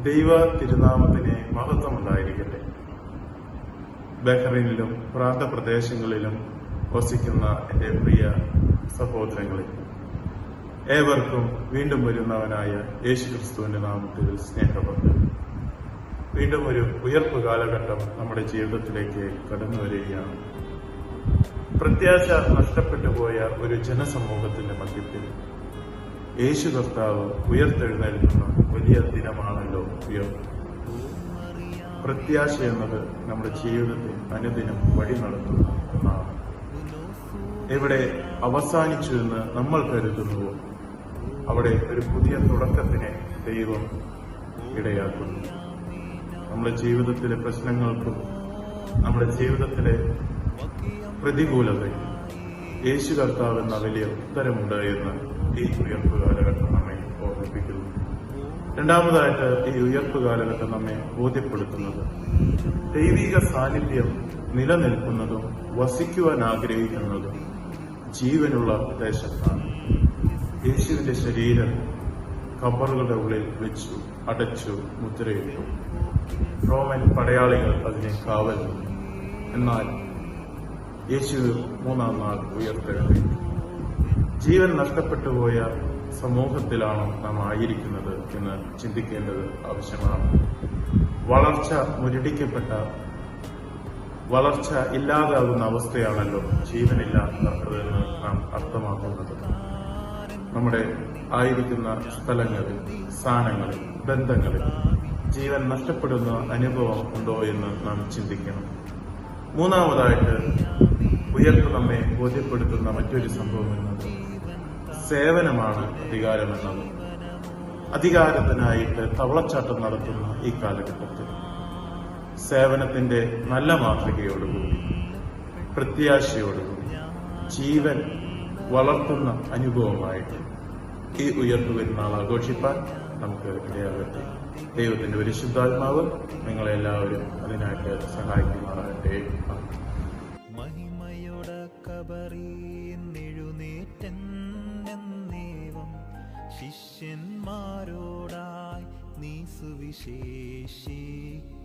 ദൈവ തിരുനാമത്തിന് മഹത്വമുണ്ടായിരിക്കട്ടെ. ബഹ്റൈനിലും പ്രാന്തപ്രദേശങ്ങളിലും വസിക്കുന്ന എൻ്റെ പ്രിയ സഹോദരങ്ങളെ, ഏവർക്കും വീണ്ടും വരുന്നവനായ യേശുക്രിസ്തുവിന്റെ നാമത്തിൽ സ്നേഹമുണ്ട്. വീണ്ടും ഒരു ഉയർപ്പ് കാലഘട്ടം നമ്മുടെ ജീവിതത്തിലേക്ക് കടന്നു വരികയാണ്. പ്രത്യാശ നഷ്ടപ്പെട്ടു പോയ ഒരു ജനസമൂഹത്തിന്റെ മധ്യത്തിൽ യേശു കർത്താവ് ഉയർത്തെഴുന്നേൽക്കുന്ന വലിയ ദിനമാണല്ലോ ഉയർപ്പ്. പ്രത്യാശ എന്നത് നമ്മുടെ ജീവിതത്തിൽ അനുദിനം വഴി നടത്തുന്ന ഒന്നാണ്. എവിടെ അവസാനിച്ചു എന്ന് നമ്മൾ കരുതുന്നുവോ അവിടെ ഒരു പുതിയ തുടക്കത്തിനെ ദൈവം ഇടയാക്കുന്നു. നമ്മുടെ ജീവിതത്തിലെ പ്രശ്നങ്ങൾക്കും നമ്മുടെ ജീവിതത്തിലെ പ്രതികൂലതയ്ക്കും യേശു കർത്താവ് എന്ന വലിയ ഉത്തരമുണ്ട് എന്ന് ഈ ഉയർപ്പ് കാലഘട്ടം നമ്മെ ഓർമ്മിപ്പിക്കുന്നു. രണ്ടാമതായിട്ട് ഈ ഉയർപ്പ് കാലഘട്ടം നമ്മെ ബോധ്യപ്പെടുത്തുന്നത് ദൈവിക സാന്നിധ്യം നിലനിൽക്കുന്നതും വസിക്കുവാൻ ആഗ്രഹിക്കുന്നതും ജീവനുള്ള ദേശത്താണ്. യേശുവിന്റെ ശരീരം ഖബറുകളുടെ ഉള്ളിൽ വെച്ചു അടച്ചു മുദ്രയിട്ടു. റോമൻ പടയാളികൾ അതിനെ കാവൽ നിന്നു. എന്നാൽ യേശു മൂന്നാം നാൾ ഉയർത്തെഴുന്നേറ്റു. ജീവൻ നഷ്ടപ്പെട്ടുപോയ സമൂഹത്തിലാണോ നാം ആയിരിക്കുന്നത് എന്ന് ചിന്തിക്കേണ്ടത് ആവശ്യമാണ്. വളർച്ച മുരടിക്കപ്പെട്ട, വളർച്ച ഇല്ലാതാകുന്ന അവസ്ഥയാണല്ലോ ജീവനില്ലാത്തതെന്ന് നാം അർത്ഥമാക്കുന്നത്. നമ്മുടെ ആയിരിക്കുന്ന സ്ഥലങ്ങളിൽ, സ്ഥാനങ്ങളിൽ, ബന്ധങ്ങളിൽ ജീവൻ നഷ്ടപ്പെടുന്ന അനുഭവം ഉണ്ടോ എന്ന് നാം ചിന്തിക്കണം. മൂന്നാമതായിട്ട് ഉയർപ്പ് നമ്മെ ബോധ്യപ്പെടുത്തുന്ന മറ്റൊരു സംഭവം എന്നത് സേവനമാണ് അധികാരമെന്നത്. അധികാരത്തിനായിട്ട് തവളച്ചാട്ടം നടത്തുന്ന ഈ കാലഘട്ടത്തിൽ സേവനത്തിന്റെ നല്ല മാതൃകയോടുകൂടി, പ്രത്യാശയോടുകൂടി, ജീവൻ വളർത്തുന്ന അനുഭവമായിട്ട് ഈ ഉയർന്നു പെരുന്നാൾ ആഘോഷിപ്പാൻ നമുക്ക് ഇടയാകട്ടെ. ദൈവത്തിന്റെ പരിശുദ്ധാത്മാവ് നിങ്ങളെല്ലാവരും അതിനായിട്ട് സഹായിക്കുമാറാകട്ടെ. ശിഷ്യന്മാരോടായി നീ സുവിശേഷിക്ക.